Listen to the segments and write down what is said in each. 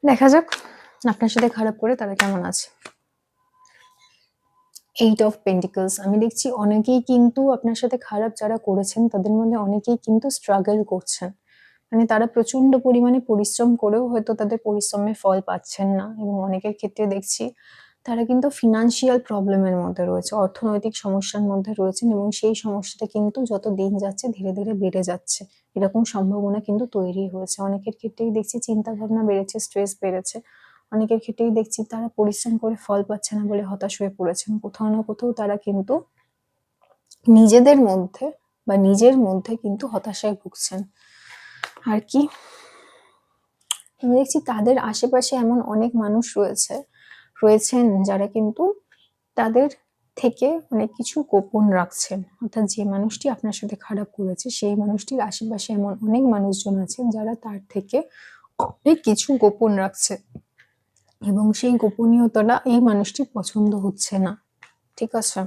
দেখা যাক আপনার সাথে খারাপ করে তারা কেমন আছে। 8 অফ পেন্টিকলস আমি দেখছি অনেকেই কিন্তু আপনার সাথে খারাপ যারা করেছেন তাদের মধ্যে অনেকেই কিন্তু স্ট্রাগল করছেন। মানে তারা প্রচন্ড পরিমাণে পরিশ্রম করেও হয়তো তাদের পরিশ্রমের ফল পাচ্ছেন না, এবং অনেকের ক্ষেত্রে দেখছি তারা কিন্তু ফিনান্সিয়াল প্রবলেমের মধ্যে রয়েছে, অর্থনৈতিক সমস্যার মধ্যে রয়েছেন, এবং সেই সমস্যাটা কিন্তু যত দিন যাচ্ছে ধীরে ধীরে বেড়ে যাচ্ছে। এরকম সম্ভাবনা কিন্তু তৈরি হয়েছে। অনেকের ক্ষেত্রেই দেখছি চিন্তা ভাবনা বেড়েছে, স্ট্রেস বেড়েছে। অনেকের ক্ষেত্রেই দেখছি তারা পরিশ্রম করে ফল পাচ্ছে না বলে হতাশ হয়ে পড়েছেন। কোথাও না কোথাও তারা কিন্তু নিজেদের মধ্যে বা নিজের মধ্যে কিন্তু হতাশায় ভুগছেন। আর কি আমি দেখছি তাদের আশেপাশে এমন অনেক মানুষ রয়েছেন যারা কিন্তু তাদের থেকে অনেক কিছু গোপন রাখছেন। অর্থাৎ যে মানুষটি আপনার সাথে খারাপ করেছে সেই মানুষটির আশেপাশে এমন অনেক মানুষজন আছেন যারা তার থেকে অনেক কিছু গোপন রাখছে, এবং সেই গোপনীয়তাটা এই মানুষটির পছন্দ হচ্ছে না। ঠিক আছে,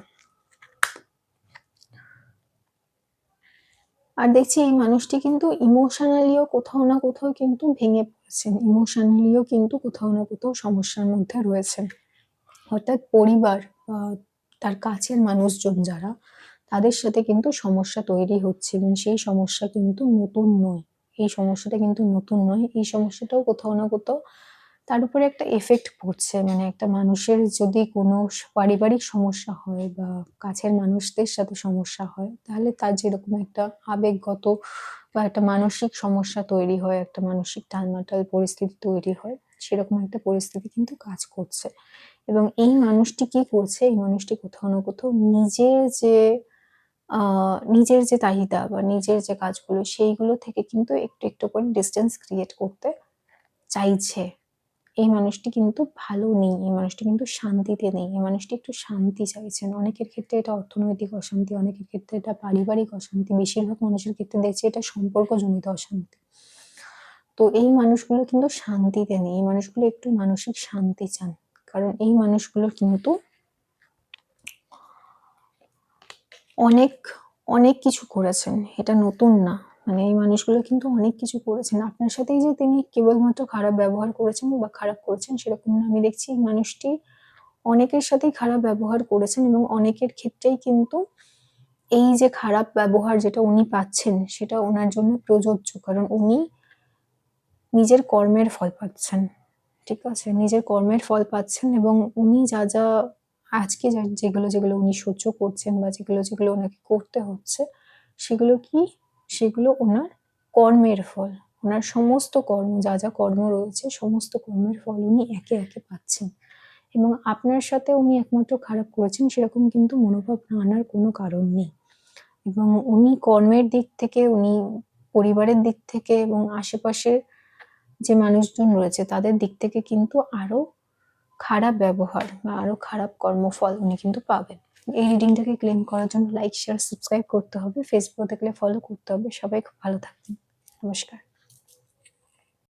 আর দেখছি এই মানুষটি কিন্তু ইমোশনালিও কোথাও না কোথাও কিন্তু ভেঙে পড়েছেন, ইমোশনালিও কিন্তু কোথাও না কোথাও সমস্যার মধ্যে রয়েছেন। অর্থাৎ পরিবার বা তার কাছের মানুষজন যারা, তাদের সাথে কিন্তু সমস্যা তৈরি হচ্ছে, এবং সেই সমস্যা কিন্তু নতুন নয়। এই সমস্যাটা কিন্তু নতুন নয়, এই সমস্যাটাও কোথাও না কোথাও তার উপরে একটা এফেক্ট পড়ছে। মানে একটা মানুষের যদি কোনো পারিবারিক সমস্যা হয় বা কাছের মানুষদের সাথে সমস্যা হয়, তাহলে তার যেরকম একটা আবেগগত বা একটা মানসিক সমস্যা তৈরি হয়, একটা মানসিক টালমাটাল পরিস্থিতি তৈরি হয়, সেরকম একটা পরিস্থিতি কিন্তু কাজ করছে। এবং এই মানুষটি কি করছে, এই মানুষটি কোথাও না কোথাও নিজের যে চাহিদা বা নিজের যে কাজগুলো সেইগুলো থেকে কিন্তু একটু একটু করে ডিস্টেন্স ক্রিয়েট করতে চাইছে। এই মানুষটি কিন্তু ভালো নেই, এই মানুষটি কিন্তু শান্তিতে নেই, এই মানুষটি একটু শান্তি চাইছেন। অনেকের ক্ষেত্রে এটা অর্থনৈতিক অশান্তি, অনেকের ক্ষেত্রে এটা পারিবারিক অশান্তি, বেশিরভাগ মানুষের ক্ষেত্রে দেখছি এটা সম্পর্কজনিত অশান্তি। তো এই মানুষগুলো কিন্তু শান্তিতে নেই, এই মানুষগুলো একটু মানসিক শান্তি চান। কারণ এই মানুষগুলো কিন্তু অনেক অনেক কিছু করেছেন, এটা নতুন না। মানে এই মানুষগুলো কিন্তু অনেক কিছু করেছেন আপনার সাথেই, যে তিনি কেবলমাত্র খারাপ ব্যবহার করেছেন বা খারাপ করেছেন সেরকম না। আমি দেখছি এই মানুষটি অনেকের সাথেই খারাপ ব্যবহার করেছেন, এবং অনেকের ক্ষেত্রেই কিন্তু এই যে খারাপ ব্যবহার যেটা উনি পাচ্ছেন সেটা ওনার জন্য প্রযোজ্য, কারণ উনি নিজের কর্মের ফল পাচ্ছেন। ঠিক আছে, নিজের কর্মের ফল পাচ্ছেন, এবং উনি যা যা আজকে যেগুলো যেগুলো উনি সহ্য করছেন বা যেগুলো যেগুলো ওনাকে করতে হচ্ছে, সেগুলো কি, সেগুলো ওনার কর্মের ফল। ওনার সমস্ত কর্ম, যা যা কর্ম রয়েছে সমস্ত কর্মের ফল উনি একে একে পাচ্ছেন। এবং আপনার সাথে উনি একমাত্র খারাপ করেছেন সেরকম কিন্তু মনোভাব না আনার কোনো কারণ নেই। এবং উনি কর্মের দিক থেকে, উনি পরিবারের দিক থেকে এবং আশেপাশের যে মানুষজন রয়েছে তাদের দিক থেকে কিন্তু আরো খারাপ ব্যবহার বা আরো খারাপ কর্মফল উনি কিন্তু পাবেন। এই রিডিংটাকে ক্লেম করার জন্য লাইক, শেয়ার, সাবস্ক্রাইব করতে হবে। ফেসবুকে দেখলে ফলো করতে হবে। সবাই খুব ভালো থাকবেন। নমস্কার।